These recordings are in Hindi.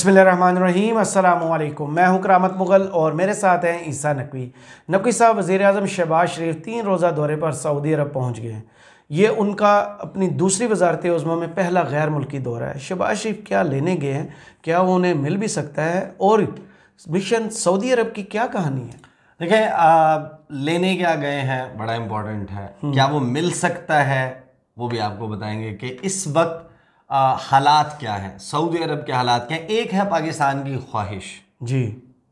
बिस्मिल्लाहिर्रहमानिर्रहीम, अस्सलामुअलैकुम। मैं हूं करामत मुग़ल और मेरे साथ हैं ईसा नकवी। नकवी साहब वज़ीर-ए-आज़म शहबाज शरीफ 3 रोज़ा दौरे पर सऊदी अरब पहुंच गए हैं। ये उनका अपनी दूसरी वज़ारत उज़्मा में पहला गैर मुल्की दौरा है। शहबाज शरीफ क्या लेने गए हैं, क्या वो उन्हें मिल भी सकता है, और मिशन सऊदी अरब की क्या कहानी है? देखिए, लेने क्या गए हैं बड़ा इम्पोर्टेंट है। क्या वो मिल सकता है वो भी आपको बताएंगे कि इस वक्त हालात क्या हैं, सऊदी अरब के हालात क्या हैं। एक है पाकिस्तान की ख्वाहिश जी,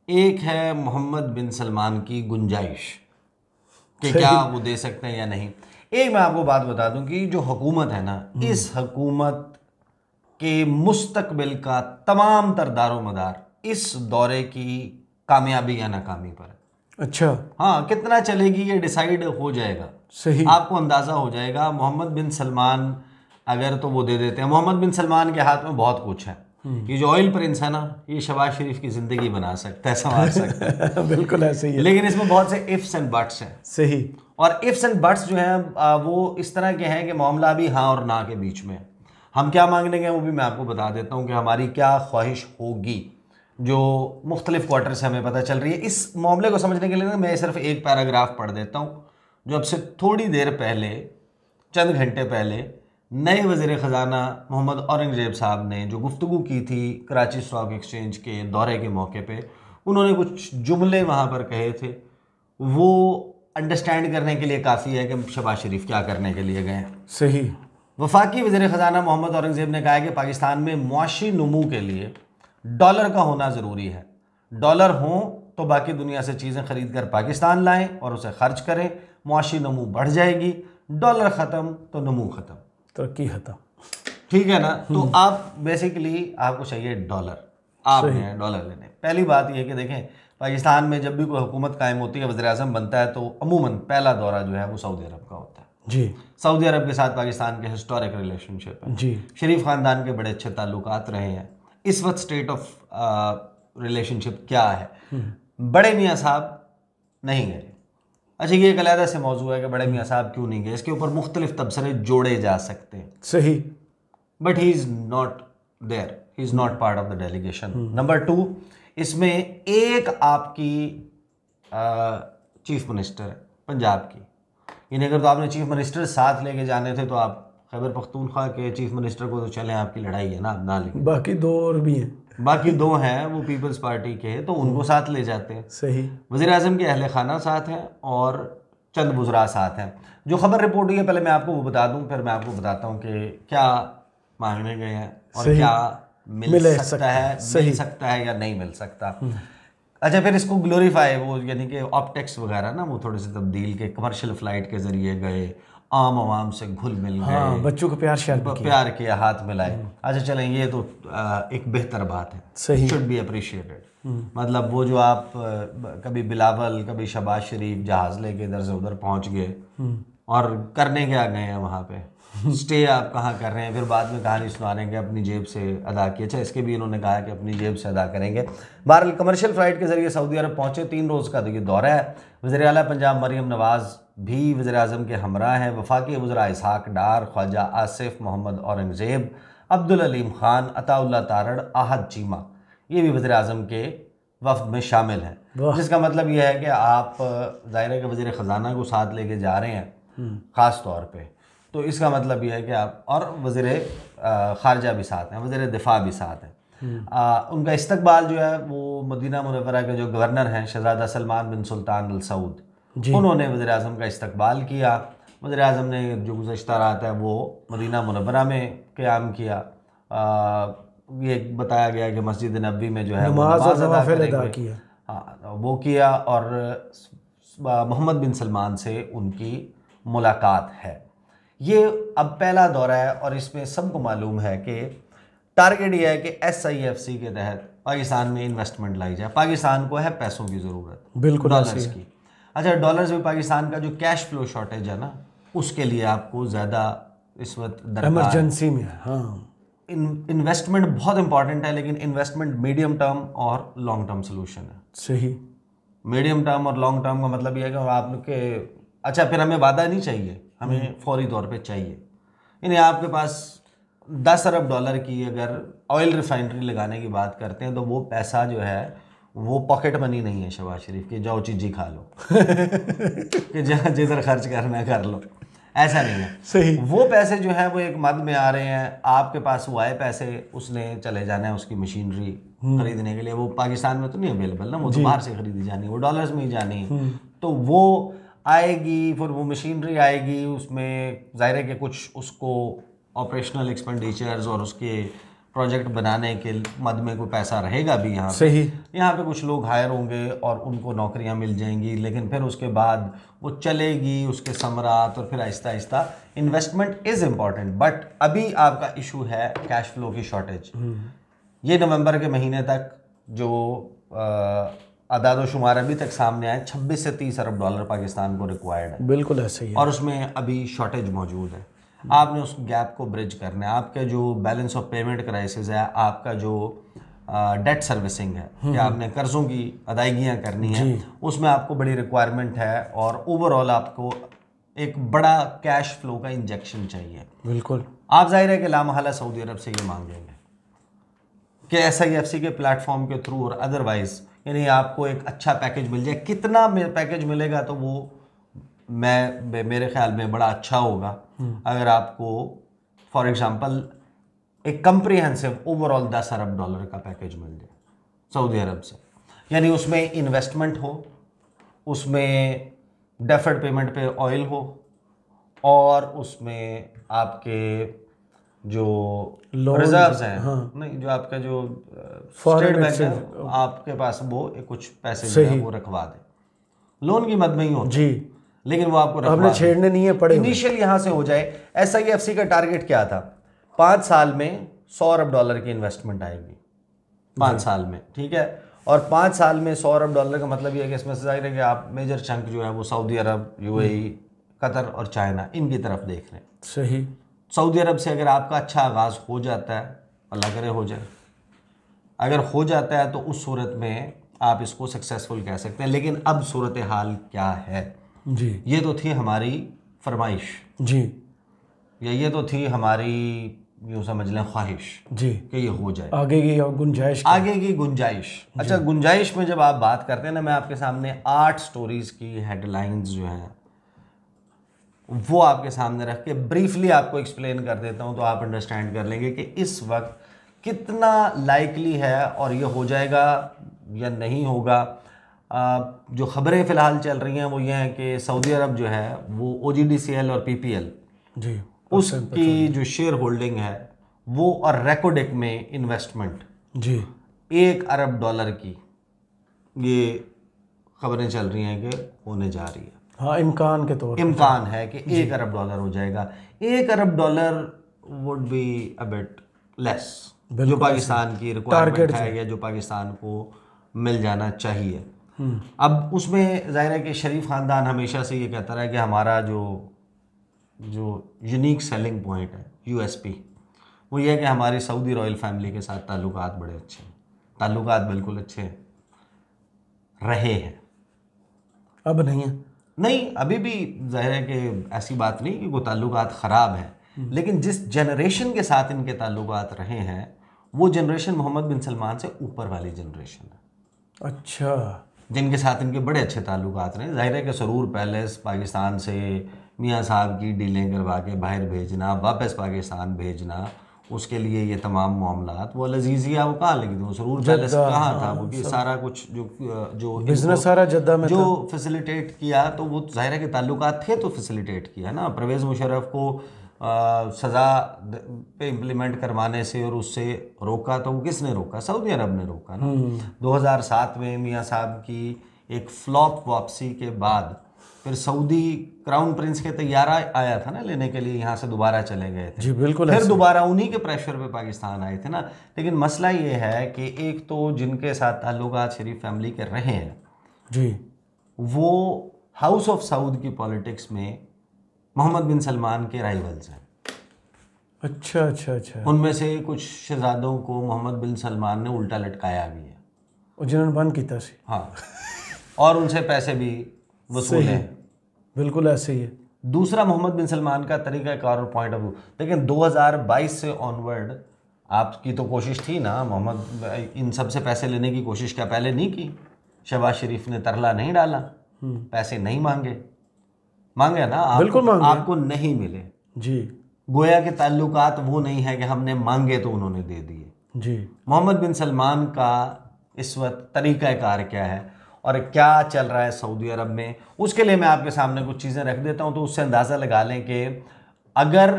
एक है मोहम्मद बिन सलमान की गुंजाइश कि क्या वो दे सकते हैं या नहीं। एक मैं आपको बात बता दूं कि जो हुकूमत है ना, इस हुकूमत के मुस्तकबिल का तमाम तर दारोमदार इस दौरे की कामयाबी या नाकामी पर है। अच्छा, हाँ, कितना चलेगी ये डिसाइड हो जाएगा, सही, आपको अंदाजा हो जाएगा। मोहम्मद बिन सलमान अगर तो वो दे देते हैं। मोहम्मद बिन सलमान के हाथ में बहुत कुछ है। ये जो ऑयल प्रिंस है ना, ये शहबाज शरीफ की जिंदगी बना सकता है, संवार सकता है। बिल्कुल ऐसे ही है। लेकिन इसमें बहुत से इफ्स एंड बट्स हैं। सही, और इफ्स एंड बट्स जो हैं वो इस तरह के हैं कि मामला भी हाँ और ना के बीच में है। हम क्या मांगने गए वो भी मैं आपको बता देता हूँ कि हमारी क्या ख्वाहिश होगी, जो मुख्तलिफ क्वार्टर से हमें पता चल रही है। इस मामले को समझने के लिए ना मैं सिर्फ एक पैराग्राफ पढ़ देता हूँ, जो अब से थोड़ी देर पहले, चंद घंटे पहले, नए वज़ीर ख़जाना मोहम्मद औरंगज़ेब साहब ने जो गुफ्तगू की थी कराची स्टॉक एक्सचेंज के दौरे के मौके पे। उन्होंने कुछ जुमले वहाँ पर कहे थे, वो अंडरस्टैंड करने के लिए काफ़ी है कि शहबाज शरीफ क्या करने के लिए गए हैं। सही। वफाकी वज़ीर ख़जाना मोहम्मद औरंगज़ेब ने कहा है कि पाकिस्तान में मुआशी नमू के लिए डॉलर का होना ज़रूरी है। डॉलर हों तो बाकी दुनिया से चीज़ें ख़रीद कर पाकिस्तान लाएं और उसे खर्च करें, मुआशी नमू बढ़ जाएगी। डॉलर ख़त्म तो नमू ख़त्म, तरक्की खत्म। ठीक है ना। तो आप बेसिकली आपको चाहिए डॉलर, आप हैं डॉलर लेने। पहली बात यह कि देखें, पाकिस्तान में जब भी कोई हुकूमत कायम होती है, वज़ीर आज़म बनता है, तो अमूमन पहला दौरा जो है वो सऊदी अरब का होता है। जी, सऊदी अरब के साथ पाकिस्तान के हिस्टोरिक रिलेशनशिप है। जी, शरीफ ख़ानदान के बड़े अच्छे ताल्लुकात रहे हैं। इस वक्त स्टेट ऑफ रिलेशनशिप क्या है? बड़े मियाँ साहब नहीं गए। अच्छा, ये एक अलहदा से मौजू है कि बड़े मियाँ साहब क्यों नहीं गए, इसके ऊपर मुख्तलिफ तबसरे जोड़े जा सकते हैं। सही, but he is not there, he is not part of the delegation. Number 2, इसमें एक आपकी चीफ मिनिस्टर है पंजाब की। यानी अगर तो आपने चीफ मिनिस्टर साथ लेके जाने थे तो आप खैबर पख्तूनख्वा के चीफ मिनिस्टर को तो चलें, आपकी लड़ाई है ना, ना लेके। बाकी 2 और भी हैं। बाकी 2 हैं वो पीपल्स पार्टी के, तो उनको साथ ले जाते हैं। सही, वज़ीर आज़म के अहले खाना साथ हैं और चंद वज़रा साथ हैं। जो खबर रिपोर्ट हुई है, पहले मैं आपको वो बता दूं, फिर मैं आपको बताता हूं कि क्या मांगने गए हैं और क्या मिल सकता है, मिल सकता है या नहीं मिल सकता। अच्छा, फिर इसको ग्लोरीफाई, वो यानी कि ऑप्टिक्स वगैरह ना, वो थोड़े से तब्दील के कमर्शियल फ़्लाइट के ज़रिए गए, आम आवाम से घुल मिल गए, हाँ, बच्चों को प्यार किया, हाथ मिलाए। अच्छा चलें, ये तो एक बेहतर बात है, सही, शुड बी अप्रिशिएटेड। मतलब वो जो आप कभी बिलावल, कभी शहबाज शरीफ जहाज़ लेके इधर से उधर पहुंच गए और करने क्या गए हैं वहाँ पे, स्टे आप कहाँ कर रहे हैं, फिर बाद में कहानी सुना रहे हैं कि अपनी जेब से अदा किया। अच्छा, इसके भी इन्होंने कहा कि अपनी जेब से अदा करेंगे। बहरहाल कमर्शियल फ़्लाइट के ज़रिए सऊदी अरब पहुँचे, 3 रोज़ का ये दौरा है। वज़ीर आला पंजाब मरीम नवाज़ भी वज़ीर आज़म के हमरा हैं। वफाकी वज़रा इसहाक डार, ख्वाजा आसिफ, मोहम्मद औरंगज़ेब, अब्दुल अलीम ख़ान, अताउल्लाह तारड़, आहद चीमा, ये भी वज़ीर आज़म के वफ़द में शामिल हैं। जिसका मतलब यह है कि आप ज़ाहिर है कि वज़ीर ख़जाना को साथ लेके जा रहे हैं ख़ास तौर पे, तो इसका मतलब यह है कि आप, और वज़ीर ख़ारजा भी साथ हैं, वज़ीर दिफ़ा भी साथ हैं। उनका इस्तकबाल जो है वो मदीना मुनव्वरा के जो गवर्नर हैं शहज़ादा सलमान बिन सुल्तान अल सऊद, उन्होंने वज़ीर आज़म का इस्तकबाल किया। वज़ीर आज़म ने जो गुज़श्ता रात है वो मदीना मुनव्वरा में क़याम किया। ये बताया गया कि मस्जिद नबवी में जो है नमाज अदा करेंगे, हाँ वो किया। और मोहम्मद बिन सलमान से उनकी मुलाकात है। ये अब पहला दौरा है और इसमें सबको मालूम है कि टारगेट ये है कि SIFC के तहत पाकिस्तान में इन्वेस्टमेंट लाई जाए। पाकिस्तान को है पैसों की ज़रूरत, बिल्कुल डॉलर्स की। अच्छा, डॉलर्स भी पाकिस्तान का जो कैश फ्लो शॉर्टेज है ना, उसके लिए आपको ज़्यादा इस वक्त इमरजेंसी में, हाँ, इन्वेस्टमेंट बहुत इंपॉर्टेंट है, लेकिन इन्वेस्टमेंट मीडियम टर्म और लॉन्ग टर्म सोल्यूशन है। सही, मीडियम टर्म और लॉन्ग टर्म का मतलब यह है कि आपके, अच्छा फिर हमें वादा नहीं चाहिए, हमें फौरी तौर पे चाहिए। यानी आपके पास 10 अरब डॉलर की अगर ऑयल रिफाइनरी लगाने की बात करते हैं तो वो पैसा जो है वो पॉकेट मनी नहीं है शहबाज शरीफ की, जाओ चीज़ी खा लो कि जहाँ जिधर खर्च करना है कर लो, ऐसा नहीं है। सही। वो पैसे जो है वो एक मद में आ रहे हैं, आपके पास वो आए पैसे, उसने चले जाना है उसकी मशीनरी खरीदने के लिए, वो पाकिस्तान में तो नहीं अवेलेबल ना, वो तो बाहर से खरीदी जानी है, वो डॉलर्स में ही जानी है। तो वो आएगी, फिर वो मशीनरी आएगी, उसमें ज़ाहिर है कि कुछ उसको ऑपरेशनल एक्सपेंडिचर्स और उसके प्रोजेक्ट बनाने के मद में कोई पैसा रहेगा भी यहाँ सही। यहाँ पे कुछ लोग हायर होंगे और उनको नौकरियाँ मिल जाएंगी, लेकिन फिर उसके बाद वो चलेगी उसके समरात, और फिर Aahista Aahista investment is important. But अभी आपका इशू है कैश फ्लो की शॉर्टेज। ये नवंबर के महीने तक जो अदाद शुमार अभी तक सामने आए, 26 से 30 अरब डॉलर पाकिस्तान को रिक्वायर्ड है। बिल्कुल ऐसे ही है। और उसमें अभी शॉर्टेज मौजूद है। आपने उस गैप को ब्रिज करना है। आपका जो बैलेंस ऑफ पेमेंट क्राइसिस है, आपका जो डेट सर्विसिंग है कि आपने कर्ज़ों की अदायगियाँ करनी है, उसमें आपको बड़ी रिक्वायरमेंट है, और ओवरऑल आपको एक बड़ा कैश फ्लो का इंजेक्शन चाहिए। बिल्कुल। आप जाहिर है कि लामहला सऊदी अरब से ये मांगेंगे कि SIFC के प्लेटफॉर्म के थ्रू और अदरवाइज, यानी आपको एक अच्छा पैकेज मिल जाए। कितना पैकेज मिलेगा तो वो मेरे ख्याल में बड़ा अच्छा होगा अगर आपको फॉर एग्जांपल एक कंप्रिहेंसिव ओवरऑल 10 अरब डॉलर का पैकेज मिल जाए सऊदी अरब से, यानी उसमें इन्वेस्टमेंट हो, उसमें डेफर्ड पेमेंट पे ऑयल हो, और उसमें आपके जो रिजर्व्स हैं, नहीं जो आपका जो स्टेट बैंक है आपके पास वो कुछ पैसे जो है वो रखवा दे। लोन की मद में ही हो जी, लेकिन वो आपको हमने छेड़ने नहीं है पड़े। इनिशियल यहाँ से हो जाए। SIFC का टारगेट क्या था? 5 साल में 100 अरब डॉलर की इन्वेस्टमेंट आएगी 5 साल में, ठीक है। और 5 साल में 100 अरब डॉलर का मतलब ये है कि इसमें से जाहिर है कि आप मेजर चंक जो है वो सऊदी अरब, UAE, कतर और चाइना, इनकी तरफ देख रहे हैं। सही। सऊदी अरब से अगर आपका अच्छा आगाज़ हो जाता है, अल्लाह करे हो जाए, अगर हो जाता है तो उस सूरत में आप इसको सक्सेसफुल कह सकते हैं। लेकिन अब सूरत हाल क्या है जी, ये तो थी हमारी फरमाइश जी, या ये तो थी हमारी यूँ समझ लें ख्वाहिश जी कि ये हो जाए। आगे की गुंजाइश, आगे की गुंजाइश। अच्छा, गुंजाइश में जब आप बात करते हैं ना, मैं आपके सामने 8 स्टोरीज़ की हेडलाइंस जो हैं वो आपके सामने रख के ब्रीफली आपको एक्सप्लेन कर देता हूं, तो आप अंडरस्टैंड कर लेंगे कि इस वक्त कितना लाइकली है और ये हो जाएगा या नहीं होगा। जो ख़बरें फ़िलहाल चल रही हैं वो ये हैं कि सऊदी अरब जो है वो OGDCL और PPL जी, उसकी जो शेयर होल्डिंग है वो, और रेकोडेक में इन्वेस्टमेंट जी 1 अरब डॉलर की, ये खबरें चल रही हैं कि होने जा रही है। हाँ, इम्कान के तौर, इम्कान है कि 1 अरब डॉलर हो जाएगा। 1 अरब dollar would be a bit less, जो पाकिस्तान की रिक्वायरमेंट है या जो पाकिस्तान को मिल जाना चाहिए। अब उसमें जाहिर है कि शरीफ ख़ानदान हमेशा से ये कहता रहा है कि हमारा जो यूनिक सेलिंग पॉइंट है, USP, वो ये है कि हमारी सऊदी रॉयल फैमिली के साथ ताल्लुकात बड़े अच्छे हैं। ताल्लुकात बिल्कुल अच्छे रहे हैं, अब नहीं है। नहीं, अभी भी जाहिर है कि ऐसी बात नहीं कि वो ताल्लुकात ख़राब हैं, लेकिन जिस जनरेशन के साथ इनके ताल्लुकात रहे हैं वो जनरेशन मोहम्मद बिन सलमान से ऊपर वाली जनरेशन है। अच्छा, जिनके साथ इनके बड़े अच्छे ताल्लुकात रहे। जाहिर है कि सरूर पैलेस पाकिस्तान से मियाँ साहब की डीलें करवा के बाहर भेजना, वापस पाकिस्तान भेजना, उसके लिए ये तमाम मामलात, वो लजीजिया वो कहाँ लगी थी, वो सरूर पैलेस कहाँ था, वो कि सारा कुछ जो बिजनेस सारा जद्दा में जो फैसिलिटेट किया, तो वो जाहिर है कि ताल्लुकात थे तो फैसिलिटेट किया ना। परवेज़ मुशर्रफ को सज़ा पे इम्प्लीमेंट करवाने से और उससे रोका, तो वो किसने रोका? सऊदी अरब ने रोका ना। 2007 में मियाँ साहब की एक फ्लॉप वापसी के बाद फिर सऊदी क्राउन प्रिंस के तैयारा आया था ना लेने के लिए, यहाँ से दोबारा चले गए थे। जी बिल्कुल। फिर दोबारा उन्हीं के प्रेशर पे पाकिस्तान आए थे ना। लेकिन मसला ये है कि एक तो जिनके साथ ताल्लुकात शरीफ फैमिली के रहे हैं जी, वो हाउस ऑफ सऊद की पॉलिटिक्स में मोहम्मद बिन सलमान के राइवल्स हैं। अच्छा अच्छा अच्छा। उनमें से कुछ शहजादों को मोहम्मद बिन सलमान ने उल्टा लटकाया भी है, जिन्होंने बंद किया सी। हाँ, और उनसे पैसे भी वसूल हैं। बिल्कुल ऐसे ही है। दूसरा, मोहम्मद बिन सलमान का तरीका कार और पॉइंट ऑफ व्यू, लेकिन 2022 से ऑनवर्ड आपकी तो कोशिश थी ना मोहम्मद, इन सब से पैसे लेने की कोशिश क्या पहले नहीं की? शहबाज शरीफ ने तरला नहीं डाला, पैसे नहीं मांगे ना, आपको नहीं मिले जी। गोया के ताल्लुकात वो नहीं है कि हमने मांगे तो उन्होंने दे दिए जी। मोहम्मद बिन सलमान का इस वक्त तरीक़ाकार क्या है और क्या चल रहा है सऊदी अरब में, उसके लिए मैं आपके सामने कुछ चीज़ें रख देता हूं, तो उससे अंदाज़ा लगा लें कि अगर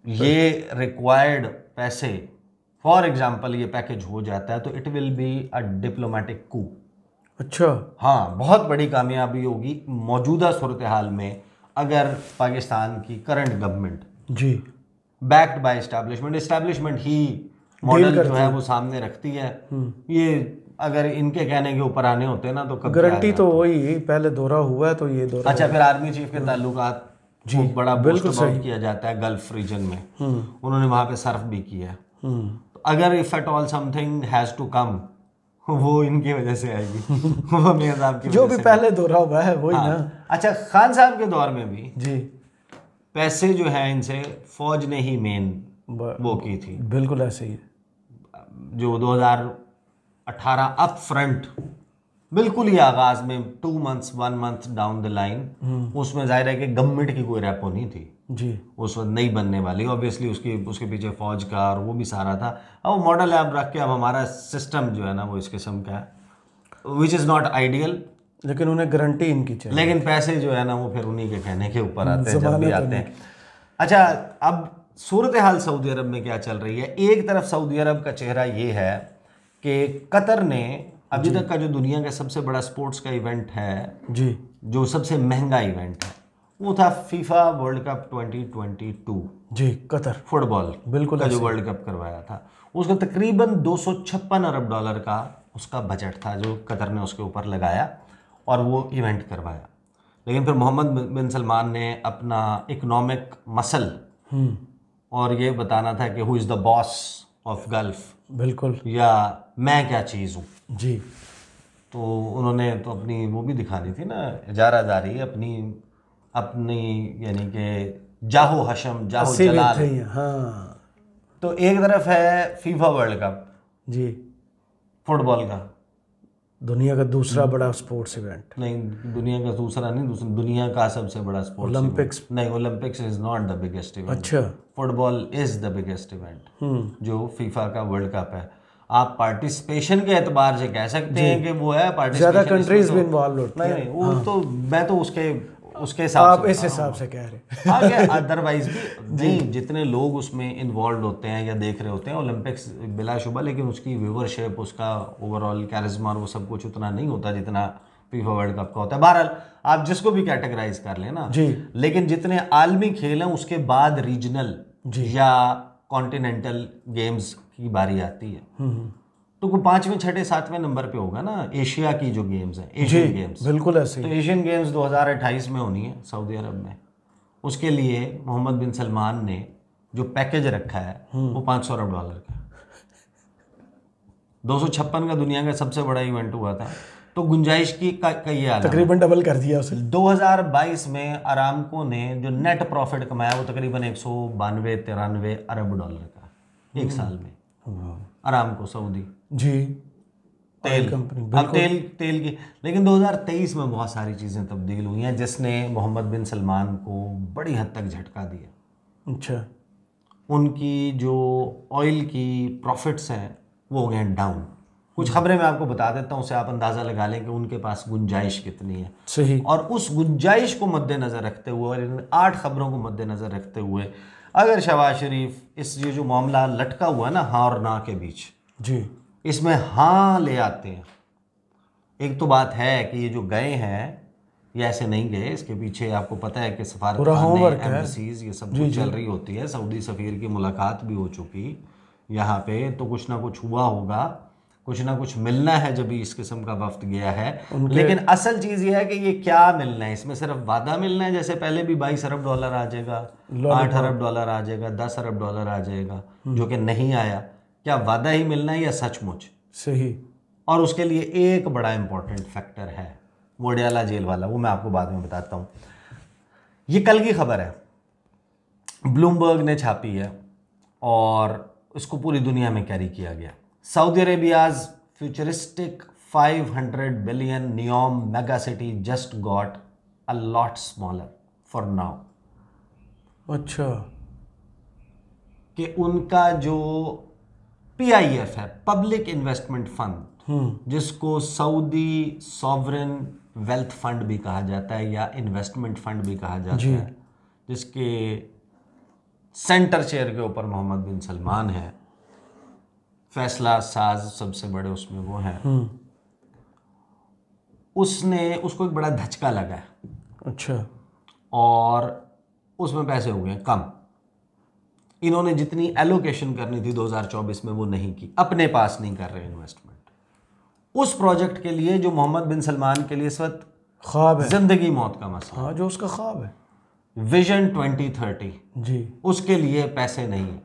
ये रिक्वायर्ड पैसे फॉर एग्जांपल ये पैकेज हो जाता है तो it will be a diplomatic coup. अच्छा। हाँ, बहुत बड़ी कामयाबी होगी मौजूदा सूरत हाल में अगर पाकिस्तान की करंट गवर्नमेंट जी बैक्ड बाय इस्टेब्लिशमेंट ही मॉडल जो है वो सामने रखती है। ये अगर इनके कहने के ऊपर आने होते ना तो कब गारंटी तो वही पहले दौरा हुआ है तो ये दौरा। अच्छा, फिर आर्मी चीफ के ताल्लुकात जी बड़ा बिल्कुल सही किया जाता है गल्फ रीजन में, उन्होंने वहां पे सर्फ भी किया। तो अगर if at all something has to come वो इनकी वजह से आएगी वो मियां साहब की जो भी पहले दौरा हुआ है वही ना। अच्छा, खान साहब के दौर में भी जी पैसे जो है इनसे फौज ने ही मेन वो की थी। बिल्कुल ऐसे ही जो 2018 अप फ्रंट बिल्कुल ही आगाज में 2 months 1 month down the line, उसमें जाहिर है कि गवर्नमेंट की कोई रेपो नहीं थी जी, उस वक्त नहीं बनने वाली, ऑब्वियसली उसके पीछे फौज का और वो भी सारा था। अब वो मॉडल है, अब रख के अब हमारा सिस्टम जो है ना वो इस किस्म का है विच इज़ नॉट आइडियल, लेकिन उन्हें गारंटी इनकी चाहिए। लेकिन पैसे जो है ना वो फिर उन्हीं के कहने के ऊपर आते हैं जब भी आते हैं। अच्छा, अब सूरत हाल सऊदी अरब में क्या चल रही है? एक तरफ सऊदी अरब का चेहरा ये है कि कतर ने अभी तक का जो दुनिया का सबसे बड़ा स्पोर्ट्स का इवेंट है जी, जो सबसे महंगा इवेंट है वो था फीफा वर्ल्ड कप 2022 जी, कतर फुटबॉल बिल्कुल का जो वर्ल्ड कप करवाया था, उसका तकरीबन 256 अरब डॉलर का उसका बजट था जो कतर ने उसके ऊपर लगाया और वो इवेंट करवाया। लेकिन फिर मोहम्मद बिन सलमान ने अपना इकोनॉमिक मसल और ये बताना था कि who is the boss of gulf, बिल्कुल, या मैं क्या चीज़ हूँ जी। तो उन्होंने तो अपनी वो भी दिखानी थी ना, इजारादारी अपनी यानी कि जाहो हशम जाहो जलाल। हाँ, तो एक तरफ है फीफा वर्ल्ड कप जी, फुटबॉल का, दुनिया का दूसरा बड़ा स्पोर्ट्स इवेंट। नहीं, दुनिया का दूसरा नहीं, दुनिया का सबसे बड़ा स्पोर्ट्स ओलंपिक्स नहीं, Olympics is not the biggest event. अच्छा, football is the biggest event जो फीफा का वर्ल्ड कप है। आप पार्टिसिपेशन के एतबार से कह सकते हैं कि वो है पार्टिसिपेशन, ज्यादा कंट्रीज भी इन्वॉल्व होती हैं। नहीं, वो तो मैं तो उसके हिसाब आप इस हिसाब से कह रहे आगे अदरवाइज भी नहीं, जितने लोग उसमें इन्वॉल्व होते हैं या देख रहे होते हैं ओलंपिक्स बिलाशुबा, लेकिन उसकी व्यूवरशिप, उसका ओवरऑल कैरिज्मा और वो सब कुछ उतना नहीं होता जितना फीफा वर्ल्ड कप का होता है। बहरहाल आप जिसको भी कैटेगराइज कर लें ना जी, लेकिन जितने आलमी खेल हैं उसके बाद रीजनल या कॉन्टिनेंटल गेम्स की बारी आती है तो कोई 5वें 6ठे 7वें नंबर पे होगा ना एशिया की जो गेम्स हैं, एशियन गेम्स। बिल्कुल ऐसे। तो एशियन गेम्स 2028 में होनी है सऊदी अरब में। उसके लिए मोहम्मद बिन सलमान ने जो पैकेज रखा है वो 500 अरब डॉलर का 256 का दुनिया का सबसे बड़ा इवेंट हुआ था, तो गुंजाइश की का ये आलम तकरीबन डबल कर दिया उसे। 2022 में अरामको ने जो नेट प्रॉफिट कमाया वो तकरीबन 192-93 अरब डॉलर का एक साल में। अरामको सऊदी जी तेल कंपनी, अब तेल की। लेकिन 2023 में बहुत सारी चीज़ें तब्दील हुई हैं जिसने मोहम्मद बिन सलमान को बड़ी हद तक झटका दिया। अच्छा, उनकी जो ऑयल की प्रॉफिट्स हैं वो हो गए डाउन। कुछ खबरें मैं आपको बता देता हूँ, उससे आप अंदाज़ा लगा लें कि उनके पास गुंजाइश कितनी है। सही। और उस गुंजाइश को मद्देनज़र रखते हुए और इन 8 खबरों को मद्देनज़र रखते हुए अगर शहबाज शरीफ इस ये जो मामला लटका हुआ है ना हाँ और ना के बीच जी, इसमें हाँ ले आते हैं। एक तो बात है कि ये जो गए हैं ये ऐसे नहीं गए, इसके पीछे आपको पता है कि सफारतखाने, एम्बेसीज, ये सब कुछ चल रही होती है। सऊदी सफ़ीर की मुलाकात भी हो चुकी यहाँ पे, तो कुछ ना कुछ हुआ होगा, कुछ ना कुछ मिलना है जब भी इस किस्म का वफ्द गया है। लेकिन असल चीज़ ये है कि ये क्या मिलना है, इसमें सिर्फ वादा मिलना है, जैसे पहले भी 22 अरब डॉलर आ जाएगा, 8 अरब डॉलर आ जाएगा, 10 अरब डॉलर आ जाएगा, जो कि नहीं आया। क्या वादा ही मिलना है या सचमुच? सही। और उसके लिए एक बड़ा इंपॉर्टेंट फैक्टर है वोडियाला जेल वाला, वो मैं आपको बाद में बताता हूँ। ये कल की खबर है, ब्लूमबर्ग ने छापी है और इसको पूरी दुनिया में कैरी किया गया। Saudi Arabia's futuristic 500 billion NEOM mega city just got a lot smaller for now. अच्छा, कि उनका जो PIF है, पब्लिक इन्वेस्टमेंट फंड, जिसको सऊदी सॉवरेन वेल्थ फंड भी कहा जाता है या इन्वेस्टमेंट फंड भी कहा जाता है, जिसके सेंटर चेयर के ऊपर मोहम्मद बिन सलमान है, फैसला साज सबसे बड़े उसमें वो हैं, उसको एक बड़ा धचका लगा है। अच्छा, और उसमें पैसे हो गए कम। इन्होंने जितनी एलोकेशन करनी थी 2024 में वो नहीं की, अपने पास नहीं कर रहे इन्वेस्टमेंट उस प्रोजेक्ट के लिए जो मोहम्मद बिन सलमान के लिए इस वक्त ख्वाब है, जिंदगी मौत का मसला। हाँ, जो उसका ख्वाब है, विजन 2030 जी, उसके लिए पैसे नहीं है।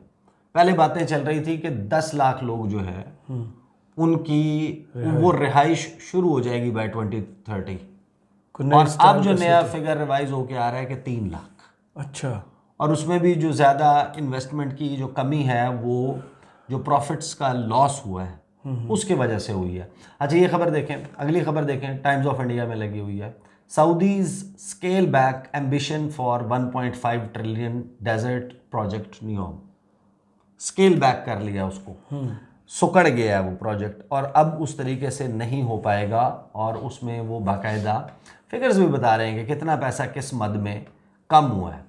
पहले बातें चल रही थी कि 10 लाख लोग जो है उनकी वो रिहाइश शुरू हो जाएगी बाय 2030, और अब जो नया फिगर रिवाइज होके आ रहा है कि 3 लाख। अच्छा, और उसमें भी जो ज़्यादा इन्वेस्टमेंट की जो कमी है वो जो प्रॉफिट्स का लॉस हुआ है उसके वजह से हुई है। अच्छा, ये खबर देखें, अगली खबर देखें, टाइम्स ऑफ इंडिया में लगी हुई है। Saudis scale back ambition for 1.5 trillion desert project Neom. Scale back कर लिया उसको, सुकड़ गया है वो प्रोजेक्ट, और अब उस तरीके से नहीं हो पाएगा। और उसमें वो बाकायदा फिगर्स भी बता रहे हैं कि कितना पैसा किस मद में कम हुआ है।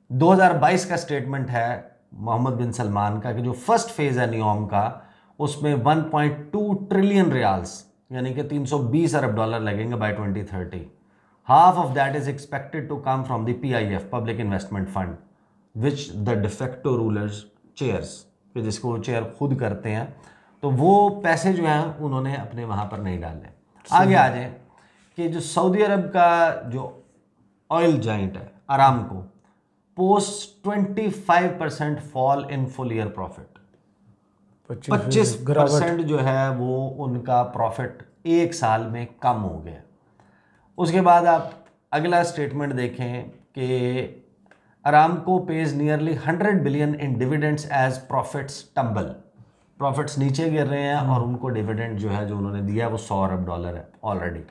2022 का स्टेटमेंट है मोहम्मद बिन सलमान का कि जो फर्स्ट फेज है नियोम का, उसमें 1.2 ट्रिलियन रियाल्स यानी कि 320 अरब डॉलर लगेंगे by 2030। Half of that is expected to come from the PIF public investment fund which the de facto rulers chairs, कि जिसको वो चेयर खुद करते हैं। तो वो पैसे जो हैं उन्होंने अपने वहाँ पर नहीं डाले। आगे आ जाए कि जो सऊदी अरब का जो ऑयल जाइंट है Aramco, post 25% fall in full year profit. 25% जो है वो उनका प्रॉफिट एक साल में कम हो गया। उसके बाद आप अगला स्टेटमेंट देखें कि Aramco pays nearly 100 billion in dividends as profits tumble. Profits नीचे गिर रहे हैं और उनको डिविडेंड जो है जो उन्होंने दिया वो 100 अरब डॉलर है ऑलरेडी।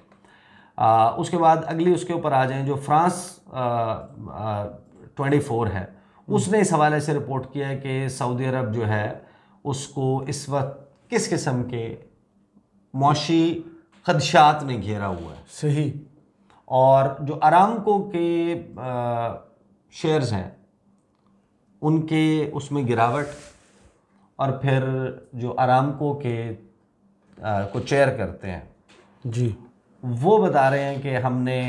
उसके बाद अगली उसके ऊपर आ जाएं, जो फ्रांस 24 है, उसने इस हवाले से रिपोर्ट किया है कि सऊदी अरब जो है उसको इस वक्त किस किस्म के मौशी खदशात ने घेरा हुआ है। सही। और जो अरामको के शेयर्स हैं उनके उसमें गिरावट, और फिर जो अरामको के को चेयर करते हैं जी, वो बता रहे हैं कि हमने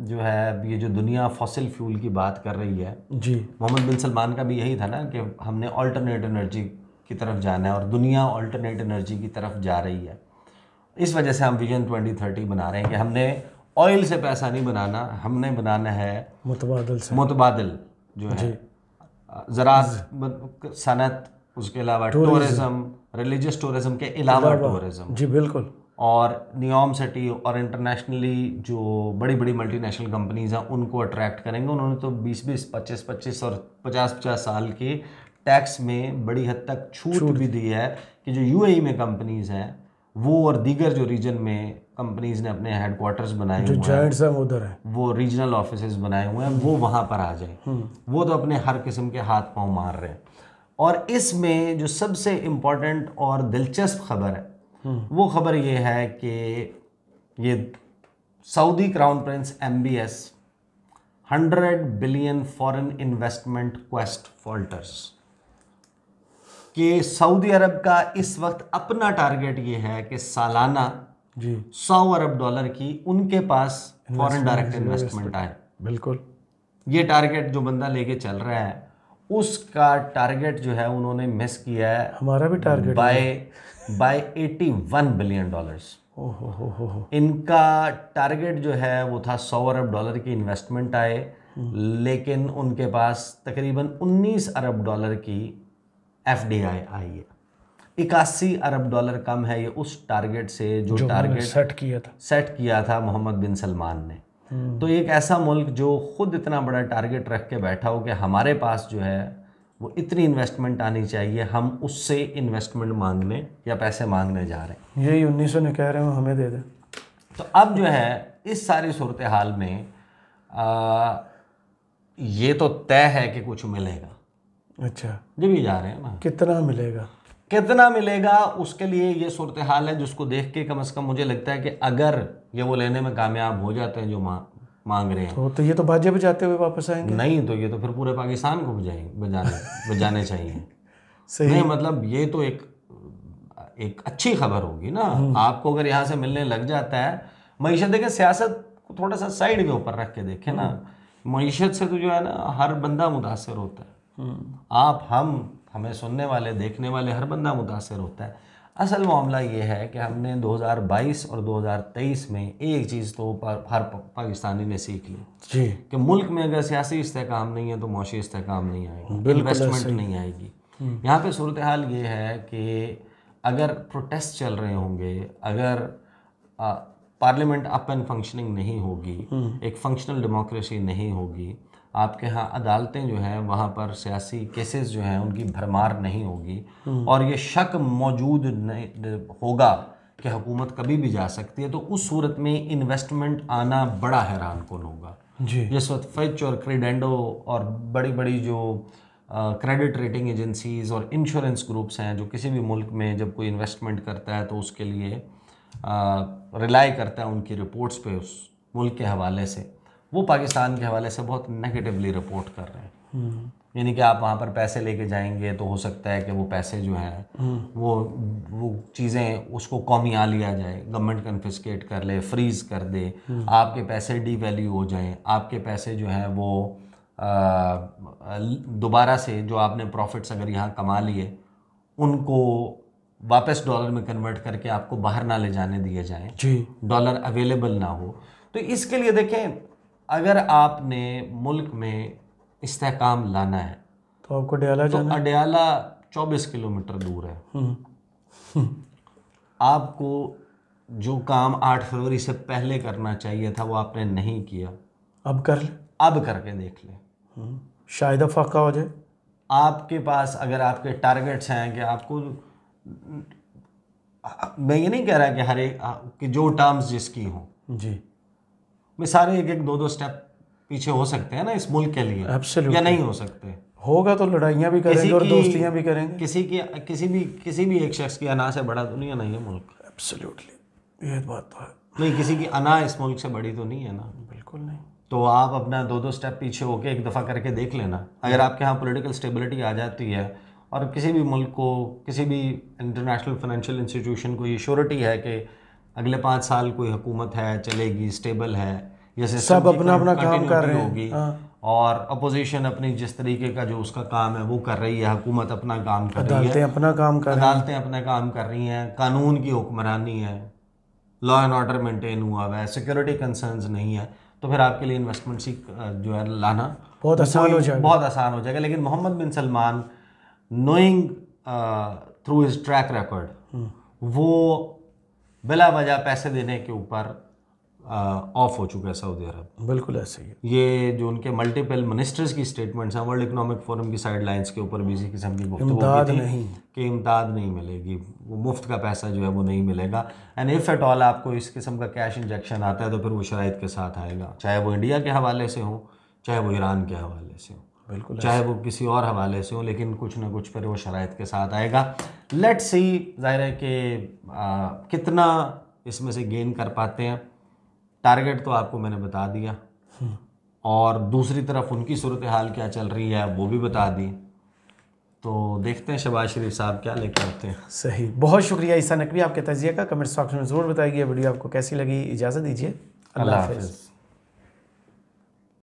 जो है ये जो दुनिया फॉसिल फ्यूल की बात कर रही है जी, मोहम्मद बिन सलमान का भी यही था ना कि हमने ऑल्टरनेट एनर्जी की तरफ जाना है और दुनिया ऑल्टरनेट एनर्जी की तरफ जा रही है। इस वजह से हम विजन 2030 बना रहे हैं कि हमने ऑयल से पैसा नहीं बनाना, हमने बनाना है मुतबादिल से, मुतबादिल जो है ज़राअत, सनत, उसके अलावा टूरिज़म, रिलीजियस टूरिज़म के अलावा टूरिज़म। जी बिल्कुल। और नियोम सिटी और इंटरनेशनली जो बड़ी बड़ी मल्टीनेशनल कंपनीज हैं उनको अट्रैक्ट करेंगे। उन्होंने तो 20-20, 25-25 और 50-50 साल के टैक्स में बड़ी हद तक छूट भी दी है कि जो UAE में कंपनीज हैं वो और दीगर जो रीजन में कंपनीज ने अपने हेडक्वार्टर्स बनाए हुए हैं, उधर है, वो रीजनल ऑफिसेज बनाए हुए हैं, वो वहाँ पर आ जाए। वो तो अपने हर किस्म के हाथ पांव मार रहे हैं। और इसमें जो सबसे इम्पोर्टेंट और दिलचस्प खबर है वो खबर ये है कि ये Saudi crown Prince MBS 100 billion foreign investment quest falters, कि सऊदी अरब का इस वक्त अपना टारगेट ये है कि सालाना जी 100 अरब डॉलर की उनके पास फॉरेन डायरेक्ट इन्वेस्टमेंट आए। बिल्कुल। ये टारगेट जो बंदा लेके चल रहा है उसका टारगेट जो है उन्होंने मिस किया है, हमारा भी टारगेट बाय 81 बिलियन डॉलर्स। हो। इनका टारगेट जो है वो था 100 अरब डॉलर की इन्वेस्टमेंट आए, लेकिन उनके पास तकरीबन 19 अरब डॉलर की FDI आई है। 81 अरब डॉलर कम है ये उस टारगेट से जो टारगेट सेट किया था मोहम्मद बिन सलमान ने। तो एक ऐसा मुल्क जो खुद इतना बड़ा टारगेट रख के बैठा हो कि हमारे पास जो है वो इतनी इन्वेस्टमेंट आनी चाहिए, हम उससे इन्वेस्टमेंट मांगने या पैसे मांगने जा रहे हैं। यही 1900 ने कह रहे हो हमें दे दे। तो अब जो है इस सारी सूरत हाल में ये तो तय है कि कुछ मिलेगा। अच्छा, जब भी जा रहे हैं ना, कितना मिलेगा? कितना मिलेगा उसके लिए ये सूरत हाल है जिसको देख के कम से कम मुझे लगता है कि अगर ये वो लेने में कामयाब हो जाते हैं जो मांग रहे हैं, तो ये तो बाजे बजाते हुए वापस आएंगे। नहीं तो ये तो फिर पूरे पाकिस्तान को बजाने चाहिए। सही। नहीं मतलब ये तो एक अच्छी खबर होगी ना आपको अगर यहाँ से मिलने लग जाता है। मईशत देखें, सियासत को थोड़ा सा साइड के ऊपर रख के देखें ना, मईशत से तो जो है ना हर बंदा मुतासर होता है। आप हमें सुनने वाले देखने वाले हर बंदा मुतासर होता है। असल मामला ये है कि हमने 2022 और 2023 में एक चीज़ तो हर पाकिस्तानी ने सीख ली जी कि मुल्क में अगर सियासी इस्तेहकाम नहीं है तो मौशी इस्तेहकाम नहीं आएगी, इन्वेस्टमेंट नहीं आएगी। यहाँ पे सूरत हाल ये है कि अगर प्रोटेस्ट चल रहे होंगे, अगर पार्लियामेंट अप एंड फंक्शनिंग नहीं होगी, एक फंक्शनल डेमोक्रेसी नहीं होगी, आपके यहाँ अदालतें जो हैं वहाँ पर सियासी केसेस जो हैं उनकी भरमार नहीं होगी और ये शक मौजूद होगा कि हुकूमत कभी भी जा सकती है, तो उस सूरत में इन्वेस्टमेंट आना बड़ा हैरान कुन होगा जी। जिस वक्त फिच और क्रेडेंडो और बड़ी बड़ी जो क्रेडिट रेटिंग एजेंसीज और इंश्योरेंस ग्रुप्स हैं जो किसी भी मुल्क में जब कोई इन्वेस्टमेंट करता है तो उसके लिए रिलाई करता है उनकी रिपोर्ट्स पे उस मुल्क के हवाले से, वो पाकिस्तान के हवाले से बहुत नेगेटिवली रिपोर्ट कर रहे हैं। यानी कि आप वहाँ पर पैसे लेके जाएंगे तो हो सकता है कि वो पैसे जो हैं वो चीज़ें उसको कौमिया लिया जाए, गवर्नमेंट कन्फिस्केट कर ले, फ्रीज कर दे, आपके पैसे डीवैल्यू हो जाएं, आपके पैसे जो हैं वो दोबारा से जो आपने प्रॉफिट्स अगर यहाँ कमा लिए उनको वापस डॉलर में कन्वर्ट करके आपको बाहर ना ले जाने दिए जाएं, डॉलर अवेलेबल ना हो। तो इसके लिए देखें, अगर आपने मुल्क में इस्तेहकाम लाना है तो आपको अडयाला जाना, तो अडयाला 24 किलोमीटर दूर है। आपको जो काम 8 फरवरी से पहले करना चाहिए था वो आपने नहीं किया, अब कर ले, अब करके देख ले, शायद फाका हो जाए। आपके पास अगर आपके टारगेट्स हैं कि आपको, मैं ये नहीं कह रहा कि हर एक कि जो टर्म्स जिसकी हों जी, में सारे एक एक 2-2 स्टेप पीछे हो सकते हैं ना इस मुल्क के लिए, या नहीं हो सकते। होगा तो लड़ाइयाँ भी करेंगे और दोस्तियाँ भी करेंगे। किसी भी एक शख्स की अना से बड़ा तो नहीं है ना ये मुल्क। एब्सोल्युटली, ये बात तो है। नहीं, किसी की अना इस मुल्क से बड़ी तो नहीं है ना। बिल्कुल नहीं। तो आप अपना 2-2 स्टेप पीछे होके एक दफ़ा करके देख लेना। अगर आपके यहाँ पॉलिटिकल स्टेबिलिटी आ जाती है और किसी भी मुल्क को, किसी भी इंटरनेशनल फाइनेंशियल इंस्टीट्यूशन को ये श्योरिटी है कि अगले 5 साल कोई हुकूमत है, चलेगी, स्टेबल है, जैसे सब अपना अपना काम कर रहे होगी और अपोजिशन अपनी जिस तरीके का जो उसका काम है वो कर रही है, हुकूमत अपना काम कर रही है, अदालतें अपना काम कर रही हैं, कानून की हुक्मरानी है, लॉ एंड ऑर्डर मेंटेन हुआ हुआ है, सिक्योरिटी कंसर्न्स नहीं है, तो फिर आपके लिए इन्वेस्टमेंट जो है लाना बहुत आसान हो जाएगा। लेकिन Mohammed bin Salman, knowing through his track record, वो बिला वजह पैसे देने के ऊपर ऑफ हो चुका है सऊदी अरब। बिल्कुल ऐसे ही है। ये जो उनके मल्टीपल मिनिस्टर्स की स्टेटमेंट्स हैं, वर्ल्ड इकोनॉमिक फोरम की साइडलाइंस के ऊपर भी इसी किस्म की गुफ्तगू की थी कि इमदाद नहीं मिलेगी, वो मुफ्त का पैसा जो है वो नहीं मिलेगा, एंड इफ़ एट ऑल आपको इस किस्म का कैश इंजेक्शन आता है तो फिर वो शराइत के साथ आएगा, चाहे वो इंडिया के हवाले से हो, चाहे वो ईरान के हवाले से हो, बिल्कुल, चाहे वो किसी और हवाले से हो, लेकिन कुछ ना कुछ फिर वो शराइत के साथ आएगा। लेट्स सी, ज़ाहिर है कि कितना इसमें से गेन कर पाते हैं। टारगेट तो आपको मैंने बता दिया और दूसरी तरफ उनकी सूरत हाल क्या चल रही है वो भी बता दी। तो देखते हैं शहबाज शरीफ साहब क्या लेकर आते हैं। सही, बहुत शुक्रिया ईसा नकवी, आपके तजिया का। कमेंट सेक्शन में ज़रूर बताइए वीडियो आपको कैसी लगी। इजाज़त दीजिए, अल्लाह हाफ़िज़।